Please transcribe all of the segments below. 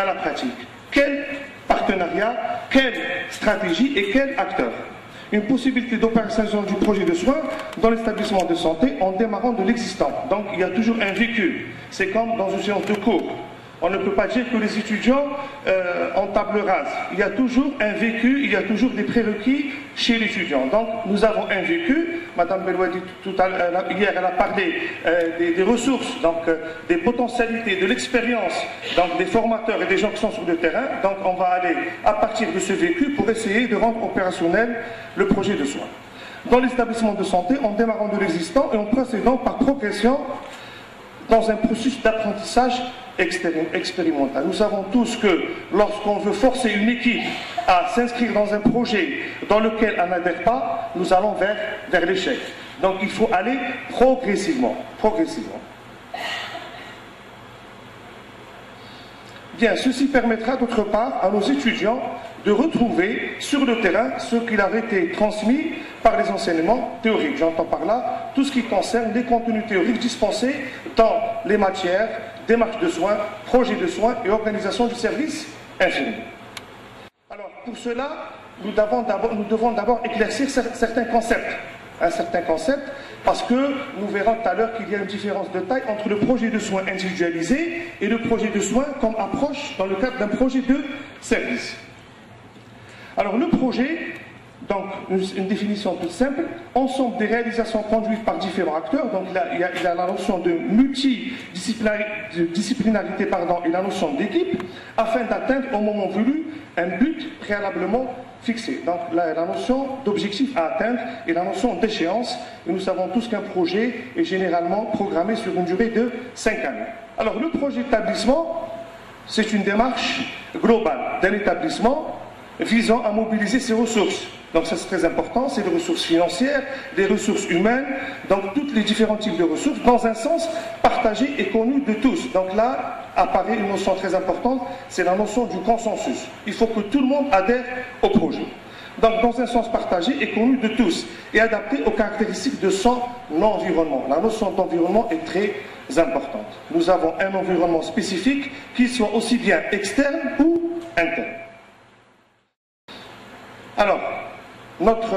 la pratique. Quel partenariat, quelle stratégie et quel acteur? Une possibilité d'opérationnalisation du projet de soins dans l'établissement de santé en démarrant de l'existant. Donc il y a toujours un vécu. C'est comme dans une séance de cours. On ne peut pas dire que les étudiants en table rase. Il y a toujours un vécu, il y a toujours des prérequis chez l'étudiant. Donc nous avons un vécu. Madame Belouadi, hier, elle a parlé des ressources, donc des potentialités, de l'expérience, donc des formateurs et des gens qui sont sur le terrain. Donc on va aller à partir de ce vécu pour essayer de rendre opérationnel le projet de soins. Dans l'établissement de santé, en démarrant de l'existant et en procédant par progression dans un processus d'apprentissage expérimental. Nous savons tous que lorsqu'on veut forcer une équipe à s'inscrire dans un projet dans lequel elle n'adhère pas, nous allons vers l'échec. Donc il faut aller progressivement. Bien, ceci permettra d'autre part à nos étudiants de retrouver sur le terrain ce qu'il avait été transmis par les enseignements théoriques. J'entends par là tout ce qui concerne les contenus théoriques dispensés dans les matières, démarche de soins, projet de soins et organisation du service infirmier. Alors, pour cela, nous devons d'abord éclaircir certains concepts. Un certain concept, parce que nous verrons tout à l'heure qu'il y a une différence de taille entre le projet de soins individualisé et le projet de soins comme approche dans le cadre d'un projet de service. Alors le projet, donc une définition toute simple, ensemble des réalisations conduites par différents acteurs, donc il y a la notion de multidisciplinarité et la notion d'équipe, afin d'atteindre au moment voulu un but préalablement fixé. Donc la notion d'objectif à atteindre et la notion d'échéance, et nous savons tous qu'un projet est généralement programmé sur une durée de 5 années. Alors le projet d'établissement, c'est une démarche globale d'un établissement visant à mobiliser ses ressources. Donc ça c'est très important, c'est les ressources financières, les ressources humaines, donc tous les différents types de ressources, dans un sens partagé et connu de tous. Donc là apparaît une notion très importante, c'est la notion du consensus. Il faut que tout le monde adhère au projet. Donc dans un sens partagé et connu de tous, et adapté aux caractéristiques de son environnement. La notion d'environnement est très importante. Nous avons un environnement spécifique, qu'il soit aussi bien externe ou interne. Alors, notre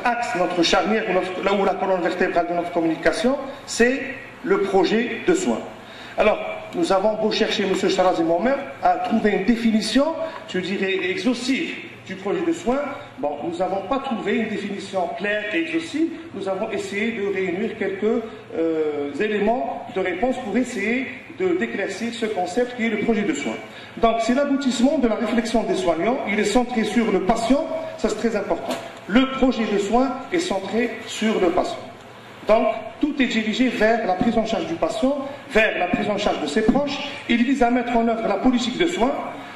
axe, notre charnière, là où la colonne vertébrale de notre communication, c'est le projet de soins. Alors, nous avons beau chercher, M. Charaz et moi-même, à trouver une définition, je dirais, exhaustive du projet de soins. Bon, nous n'avons pas trouvé une définition claire et exhaustive. Nous avons essayé de réunir quelques éléments de réponse pour essayer d'éclaircir ce concept qui est le projet de soins. Donc, c'est l'aboutissement de la réflexion des soignants. Il est centré sur le patient, ça c'est très important. Le projet de soins est centré sur le patient. Donc, tout est dirigé vers la prise en charge du patient, vers la prise en charge de ses proches. Il vise à mettre en œuvre la politique de soins,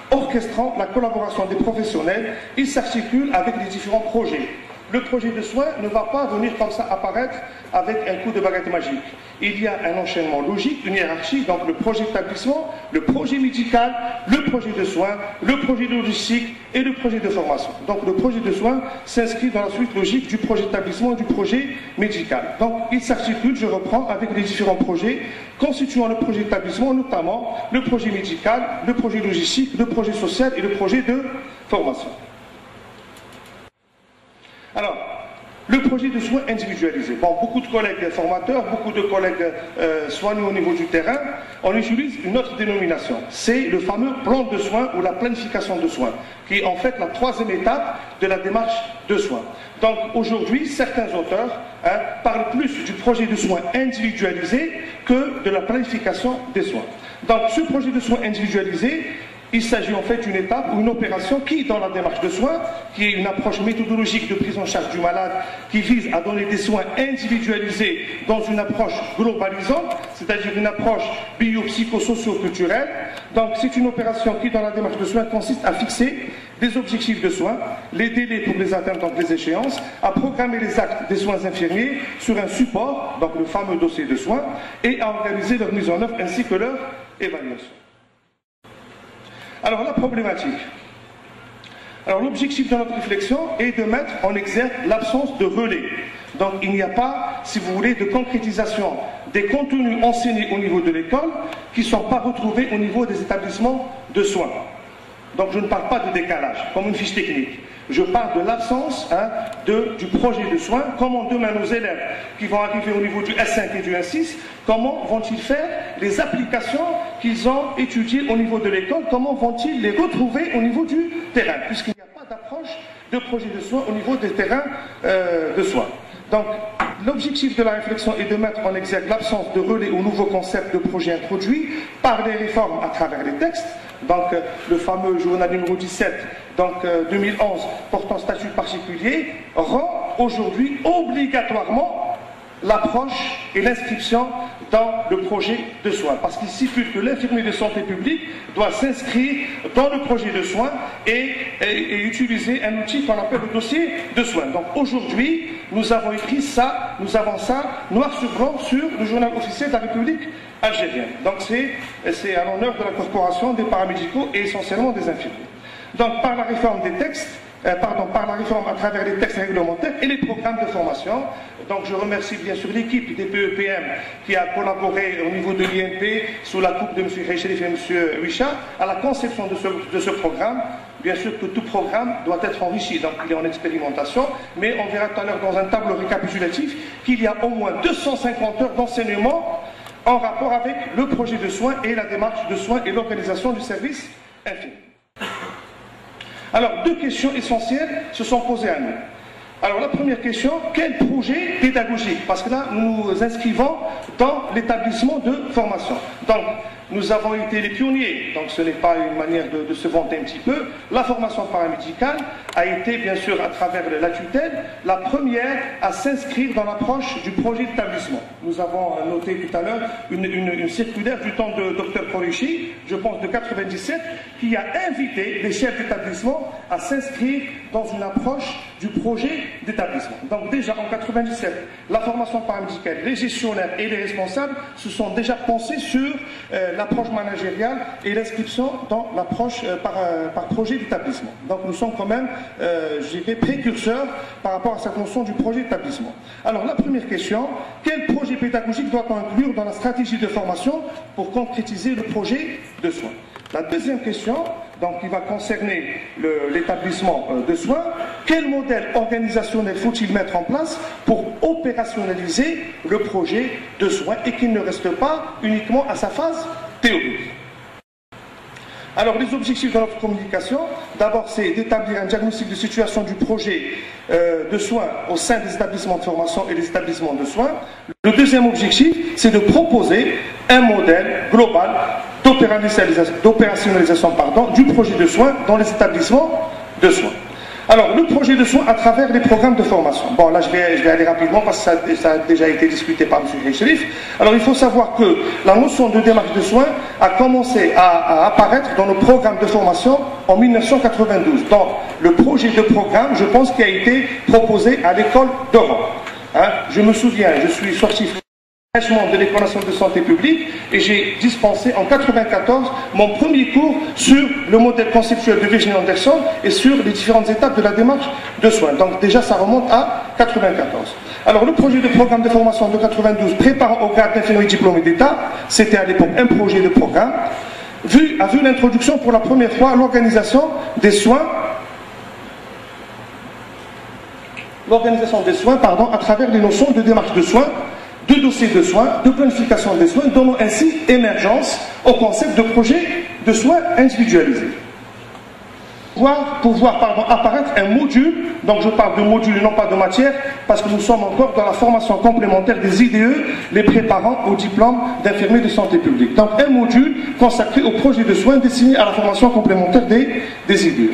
orchestrant la collaboration des professionnels. Il s'articule avec les différents projets. Le projet de soins ne va pas venir comme ça apparaître avec un coup de baguette magique. Il y a un enchaînement logique, une hiérarchie, donc le projet d'établissement, le projet médical, le projet de soins, le projet de logistique et le projet de formation. Donc le projet de soins s'inscrit dans la suite logique du projet d'établissement et du projet médical. Donc il s'articule, je reprends, avec les différents projets constituant le projet d'établissement, notamment le projet médical, le projet logistique, le projet social et le projet de formation. Alors, le projet de soins individualisé. Bon, beaucoup de collègues formateurs, beaucoup de collègues soignants au niveau du terrain, on utilise une autre dénomination. C'est le fameux plan de soins ou la planification de soins, qui est en fait la troisième étape de la démarche de soins. Donc aujourd'hui, certains auteurs parlent plus du projet de soins individualisé que de la planification des soins. Donc ce projet de soins individualisé, il s'agit en fait d'une étape ou une opération qui, dans la démarche de soins, qui est une approche méthodologique de prise en charge du malade, qui vise à donner des soins individualisés dans une approche globalisante, c'est-à-dire une approche bio-psycho-socio-culturelle. Donc c'est une opération qui, dans la démarche de soins, consiste à fixer des objectifs de soins, les délais pour les atteindre, donc les échéances, à programmer les actes des soins infirmiers sur un support, donc le fameux dossier de soins, et à organiser leur mise en œuvre ainsi que leur évaluation. Alors la problématique. Alors l'objectif de notre réflexion est de mettre en exergue l'absence de relais Donc il n'y a pas, si vous voulez, de concrétisation des contenus enseignés au niveau de l'école qui ne sont pas retrouvés au niveau des établissements de soins. Donc je ne parle pas de décalage, comme une fiche technique. Je parle de l'absence du projet de soins. Comment demain nos élèves qui vont arriver au niveau du S5 et du S6, comment vont-ils faire les applications qu'ils ont étudiées au niveau de l'école? Comment vont-ils les retrouver au niveau du terrain? Puisqu'il n'y a pas d'approche de projet de soins au niveau des terrains de soins. Donc, l'objectif de la réflexion est de mettre en exergue l'absence de relais aux nouveaux concepts de projets introduits par les réformes à travers les textes. Donc, le fameux journal numéro 17, donc 2011, portant statut particulier, rend aujourd'hui obligatoirement l'approche et l'inscription dans le projet de soins. Parce qu'il stipule que l'infirmier de santé publique doit s'inscrire dans le projet de soins et utiliser un outil qu'on appelle le dossier de soins. Donc aujourd'hui, nous avons écrit ça, nous avons ça, noir sur blanc, sur le journal officiel de la République algérienne. Donc c'est à l'honneur de la corporation des paramédicaux et essentiellement des infirmiers. Donc par la réforme des textes, par la réforme à travers les textes réglementaires et les programmes de formation. Donc je remercie bien sûr l'équipe des PEPM qui a collaboré au niveau de l'INP sous la coupe de M. Reichelif et M. Wisha à la conception de ce programme. Bien sûr que tout programme doit être enrichi, donc il est en expérimentation, mais on verra tout à l'heure dans un tableau récapitulatif qu'il y a au moins 250 heures d'enseignement en rapport avec le projet de soins et la démarche de soins et l'organisation du service infirmier. Alors, deux questions essentielles se sont posées à nous. Alors, la première question, quel projet pédagogique? Parce que là, nous nous inscrivons dans l'établissement de formation. Donc, nous avons été les pionniers, donc ce n'est pas une manière de se vanter un petit peu. La formation paramédicale a été, bien sûr, à travers la tutelle, la première à s'inscrire dans l'approche du projet d'établissement. Nous avons noté tout à l'heure une circulaire du temps de Dr Koreshi, je pense de 97, qui a invité les chefs d'établissement à s'inscrire dans une approche du projet d'établissement. Donc déjà en 97, la formation paramédicale, les gestionnaires et les responsables se sont déjà pensés sur l'approche managériale et l'inscription dans l'approche par projet d'établissement. Donc nous sommes quand même, je dirais, précurseurs par rapport à cette notion du projet d'établissement. Alors la première question, quel projet pédagogique doit-on inclure dans la stratégie de formation pour concrétiser le projet de soins? La deuxième question, donc, qui va concerner l'établissement de soins, quel modèle organisationnel faut-il mettre en place pour opérationnaliser le projet de soins et qu'il ne reste pas uniquement à sa phase théorique? Alors, les objectifs de notre communication, d'abord, c'est d'établir un diagnostic de situation du projet de soins au sein des établissements de formation et des établissements de soins. Le deuxième objectif, c'est de proposer un modèle global d'opérationnalisation du projet de soins dans les établissements de soins. Alors, le projet de soins à travers les programmes de formation. Bon, là, je vais aller rapidement parce que ça a déjà été discuté par M. Reichelif. Alors, il faut savoir que la notion de démarche de soins a commencé à apparaître dans nos programmes de formation en 1992. Donc, le projet de programme, je pense, qui a été proposé à l'école d'Europe. Je me souviens, je suis sorti fraîchement de l'École nationale de santé publique et j'ai dispensé en 1994 mon premier cours sur le modèle conceptuel de Virginie Anderson et sur les différentes étapes de la démarche de soins. Donc déjà ça remonte à 1994. Alors le projet de programme de formation de 92 préparant au grade d'infirmier diplômé d'État, c'était à l'époque un projet de programme, a vu l'introduction pour la première fois à l'organisation des soins à travers les notions de démarche de soins, de dossiers de soins, de planification des soins, donnant ainsi émergence au concept de projet de soins individualisés. Pour voir apparaître un module, donc je parle de module et non pas de matière, parce que nous sommes encore dans la formation complémentaire des IDE, les préparant au diplôme d'infirmier de santé publique. Donc un module consacré au projet de soins destiné à la formation complémentaire des IDE.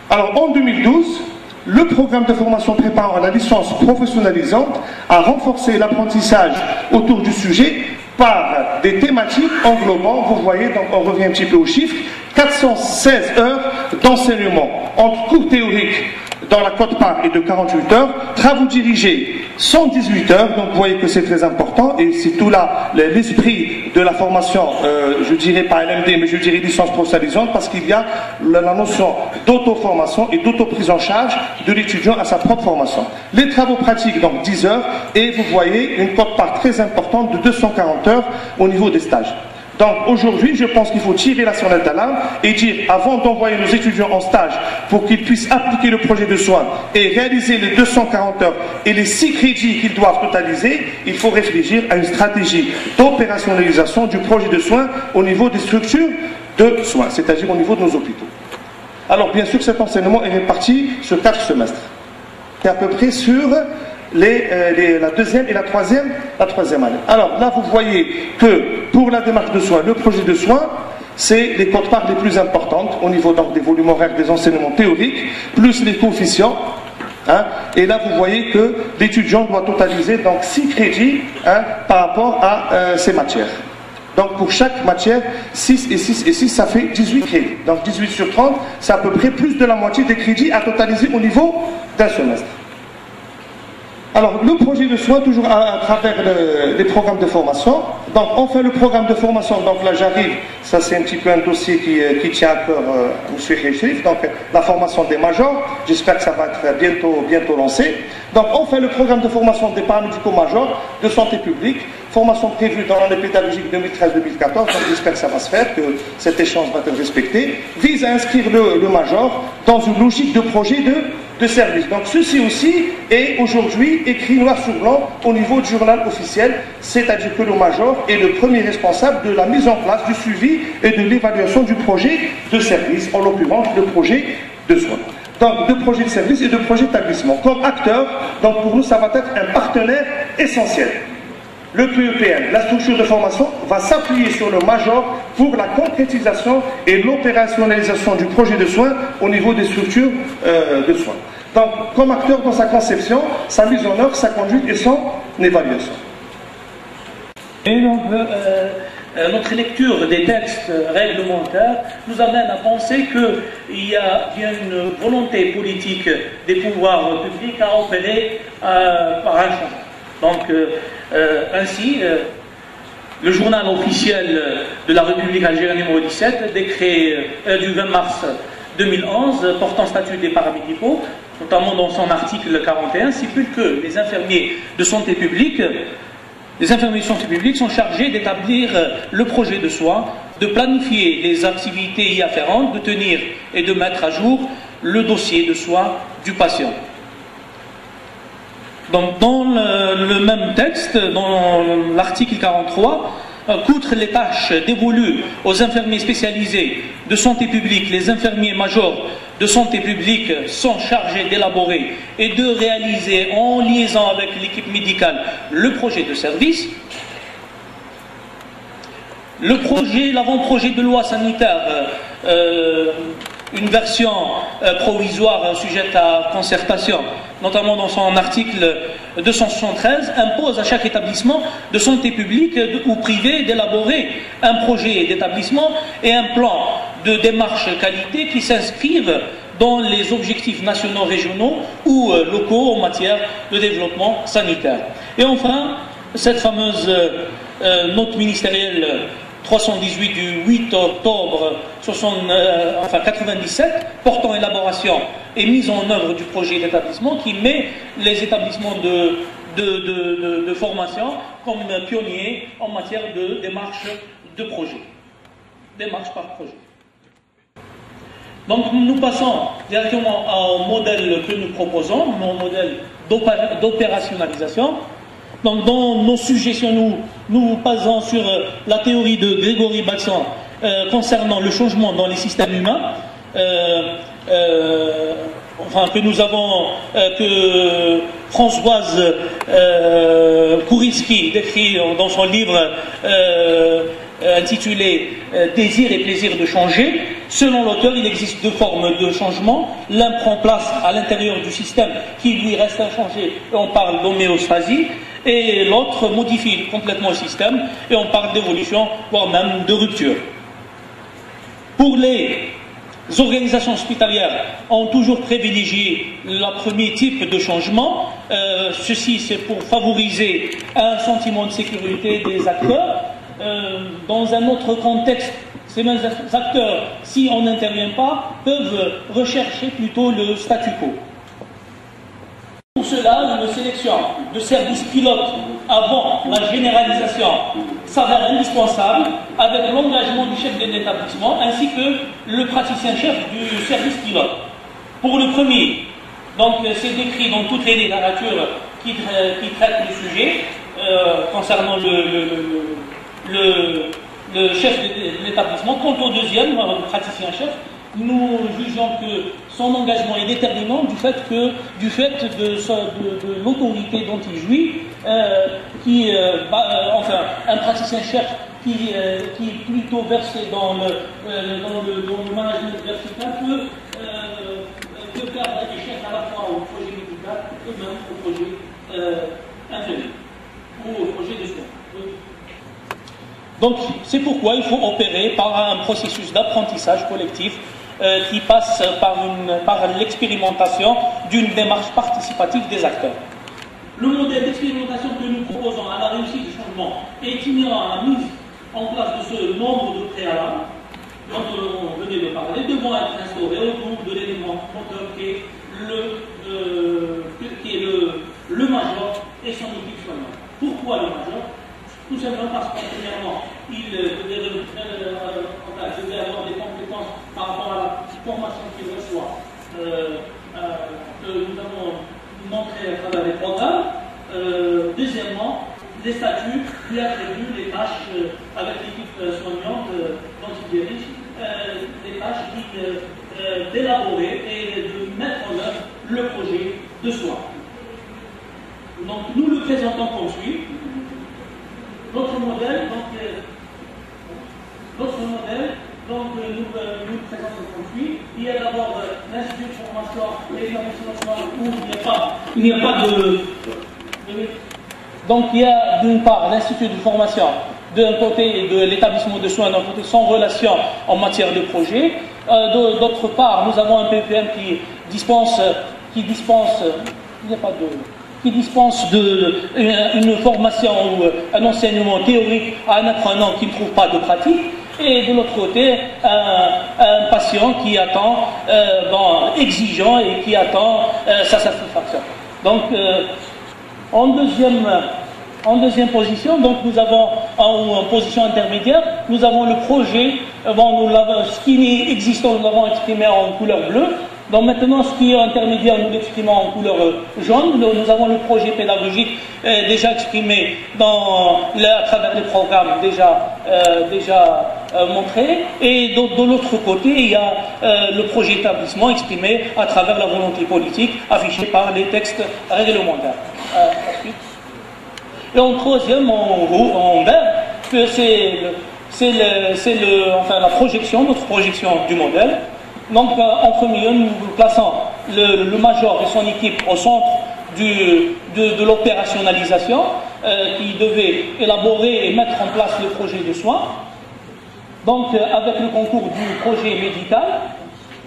Alors en 2012, le programme de formation préparant à la licence professionnalisante a renforcé l'apprentissage autour du sujet par des thématiques englobant, vous voyez, donc on revient un petit peu aux chiffres, 416 heures d'enseignement entre cours théoriques dans la quote-part et de 48 heures, travaux dirigés 118 heures, donc vous voyez que c'est très important et c'est tout là l'esprit de la formation, je dirais pas LMD, mais je dirais licence professionnalisante, parce qu'il y a la notion d'auto-formation et d'auto-prise en charge de l'étudiant à sa propre formation. Les travaux pratiques, donc 10 heures, et vous voyez une quote-part très importante de 240 heures au niveau des stages. Donc aujourd'hui, je pense qu'il faut tirer la sonnette d'alarme et dire, avant d'envoyer nos étudiants en stage pour qu'ils puissent appliquer le projet de soins et réaliser les 240 heures et les 6 crédits qu'ils doivent totaliser, il faut réfléchir à une stratégie d'opérationnalisation du projet de soins au niveau des structures de soins, c'est-à-dire au niveau de nos hôpitaux. Alors bien sûr, cet enseignement est réparti sur 4 semestres. C'est à peu près sur la deuxième et la troisième année. Alors là, vous voyez que pour la démarche de soins, le projet de soins, c'est les quotes-parts les plus importantes au niveau donc des volumes horaires des enseignements théoriques, plus les coefficients. Hein, et là, vous voyez que l'étudiant doit totaliser donc 6 crédits par rapport à ces matières. Donc pour chaque matière, 6 et 6 et 6, ça fait 18 crédits. Donc 18 sur 30, c'est à peu près plus de la moitié des crédits à totaliser au niveau d'un semestre. Alors, le projet de soins, toujours à travers les programmes de formation. Donc, on fait le programme de formation. Donc là, j'arrive. Ça, c'est un petit peu un dossier qui tient à cœur M. Hechrif. Donc, la formation des majors. J'espère que ça va être bientôt lancé. Donc, on fait le programme de formation des paramédicaux majors de santé publique. Formation prévue dans l'année pédagogique 2013-2014. Donc, j'espère que ça va se faire, que cet échange va être respecté. Vise à inscrire le major dans une logique de projet de service. Donc ceci aussi est aujourd'hui écrit noir sur blanc au niveau du journal officiel, c'est-à-dire que le major est le premier responsable de la mise en place, du suivi et de l'évaluation du projet de service, en l'occurrence le projet de soins. Donc de projet de service et de projet d'établissement. Comme acteur, donc pour nous ça va être un partenaire essentiel. Le PEPM, la structure de formation, va s'appuyer sur le major pour la concrétisation et l'opérationnalisation du projet de soins au niveau des structures de soins. Donc, comme acteur dans sa conception, sa mise en œuvre, sa conduite et son évaluation. Et donc, notre lecture des textes réglementaires nous amène à penser qu'il y a bien une volonté politique des pouvoirs publics à opérer par un changement. Donc, ainsi, le journal officiel de la République algérienne numéro 17, décret du 20 mars 2011 portant statut des paramédicaux, notamment dans son article 41, stipule que les infirmiers de santé publique sont chargés d'établir le projet de soins, de planifier les activités y afférentes, de tenir et de mettre à jour le dossier de soins du patient. Donc, dans le même texte, dans l'article 43, qu'outre les tâches dévolues aux infirmiers spécialisés de santé publique, les infirmiers majors de santé publique sont chargés d'élaborer et de réaliser en liaison avec l'équipe médicale le projet de service. L'avant-projet de loi sanitaire, une version provisoire sujette à concertation, notamment dans son article 273, impose à chaque établissement de santé publique ou privé d'élaborer un projet d'établissement et un plan de démarche qualité qui s'inscrivent dans les objectifs nationaux, régionaux ou locaux en matière de développement sanitaire. Et enfin, cette fameuse note ministérielle 318 du 8 octobre 97 portant élaboration et mise en œuvre du projet d'établissement qui met les établissements de formation comme pionniers en matière de démarche de projet. Démarche par projet. Donc nous passons directement au modèle que nous proposons, mon modèle d'opérationnalisation. Donc dans nos suggestions, nous basons sur la théorie de Grégory Bateson concernant le changement dans les systèmes humains, que Françoise Kouriski décrit dans son livre intitulé « Désir et plaisir de changer ». Selon l'auteur, il existe deux formes de changement. L'un prend place à l'intérieur du système qui lui reste inchangé, et on parle d'homéostasie, et l'autre modifie complètement le système, et on parle d'évolution, voire même de rupture. Pour les organisations hospitalières, ont toujours privilégié le premier type de changement, ceci c'est pour favoriser un sentiment de sécurité des acteurs. Dans un autre contexte, ces mêmes acteurs, si on n'intervient pas, peuvent rechercher plutôt le statu quo. Pour cela, une sélection de services pilotes avant la généralisation s'avère indispensable avec l'engagement du chef de l'établissement ainsi que le praticien-chef du service pilote. Pour le premier, donc c'est décrit dans toutes les littératures qui traitent le sujet concernant le chef de l'établissement. Quant au deuxième, le praticien-chef, nous jugeons que son engagement est déterminant du fait de l'autorité dont il jouit, un praticien-chef qui est plutôt versé dans le management vertical peut faire réfléchir à la fois au projet médical et même au projet infirmier ou au projet de soins. Donc c'est pourquoi il faut opérer par un processus d'apprentissage collectif qui passe par l'expérimentation d'une démarche participative des acteurs. Le modèle d'expérimentation que nous proposons à la réussite du changement est inhérent à la mise en place de ce nombre de préalables dont on venait de parler, devant être instaurés autour de l'élément moteur qui est le major et son équipe soignante. Pourquoi le major? Tout simplement parce que, premièrement, il devait avoir des compétences par rapport à la formation qu'il reçoit, que nous avons montré à travers les programmes. Deuxièmement, les statuts lui attribuent les tâches avec l'équipe soignante dont il dirige, les tâches d'élaborer et de mettre en œuvre le projet de soins. Donc nous le présentons comme suit. Notre modèle, nous le présentons comme suit. Il y a d'abord l'institut de formation et l'établissement où il n'y a pas de. Donc il y a d'une part l'institut de formation d'un côté de l'établissement de soins d'un côté sans relation en matière de projet. D'autre part, nous avons un PPM qui dispense une formation ou un enseignement théorique à un apprenant qui ne trouve pas de pratique. Et de l'autre côté, un patient qui attend, exigeant et qui attend sa satisfaction. Donc, en deuxième position, donc nous avons en position intermédiaire, nous avons le projet, ce qui est existant, nous l'avons exprimé en couleur bleue. Donc maintenant, ce qui est intermédiaire, nous l'exprimons en couleur jaune. Nous avons le projet pédagogique déjà exprimé à travers les programmes déjà montrés. Et de l'autre côté, il y a le projet établissement exprimé à travers la volonté politique affichée par les textes réglementaires. Ensuite. Et en troisième, en vert, c'est la projection, notre projection du modèle. Donc, en premier lieu, nous plaçons le major et son équipe au centre de l'opérationnalisation qui devait élaborer et mettre en place le projet de soins. Donc, avec le concours du projet médical.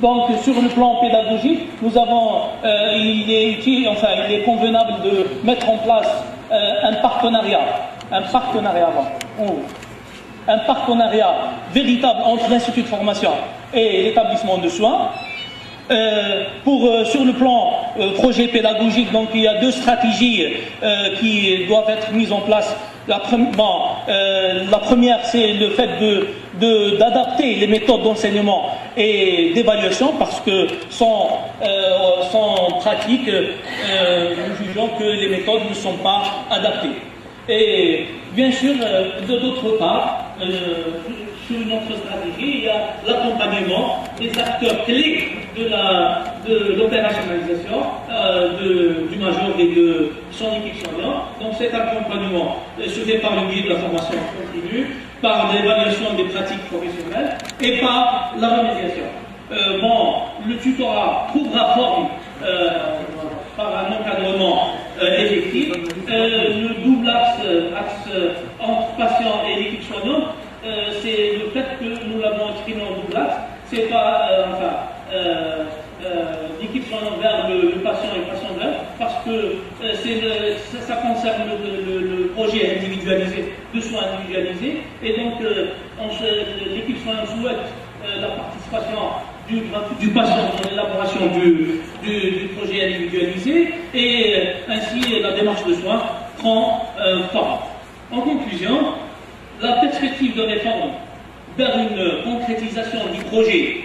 Donc, sur le plan pédagogique, nous avons, il est convenable de mettre en place un partenariat véritable entre l'Institut de formation et l'établissement de soins. Sur le plan projet pédagogique, donc il y a deux stratégies qui doivent être mises en place. La première, c'est le fait d'adapter les méthodes d'enseignement et d'évaluation, parce que sans pratique, nous jugeons que les méthodes ne sont pas adaptées. Et bien sûr, d'autre part, sur notre stratégie, il y a l'accompagnement des acteurs clés de l'opérationnalisation du major et de son équipe soignante. Donc cet accompagnement se fait par le biais de la formation continue, par l'évaluation des pratiques professionnelles et par la remédiation. Le tutorat trouvera forme par un encadrement effectif. Le double axe entre patient et l'équipe soignante, c'est le fait que nous l'avons exprimé en double axe. C'est pas l'équipe soignante vers le patient et le patient vers, parce que ça concerne le projet individualisé, de soins individualisés, et donc l'équipe soins souhaite la participation du patient dans l'élaboration du projet individualisé, et ainsi la démarche de soins prend part. En conclusion, la perspective de réforme vers une concrétisation du projet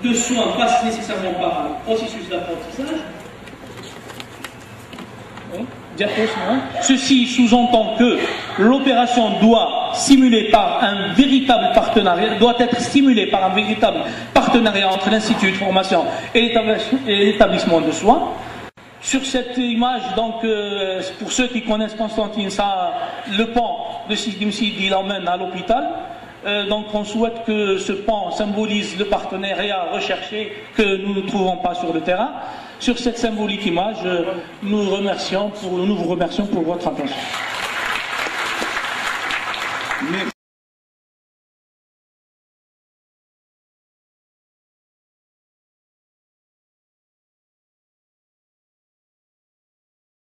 de soins passe nécessairement par un processus d'apprentissage. Ceci sous-entend que l'opération doit être stimulée par un véritable partenariat entre l'Institut de formation et l'établissement de soins. Sur cette image, donc, pour ceux qui connaissent Constantine, ça, le pont de Sidi Msidi l'emmène à l'hôpital. Donc on souhaite que ce pont symbolise le partenariat recherché que nous ne trouvons pas sur le terrain. Sur cette symbolique image, nous vous remercions pour votre attention. Merci.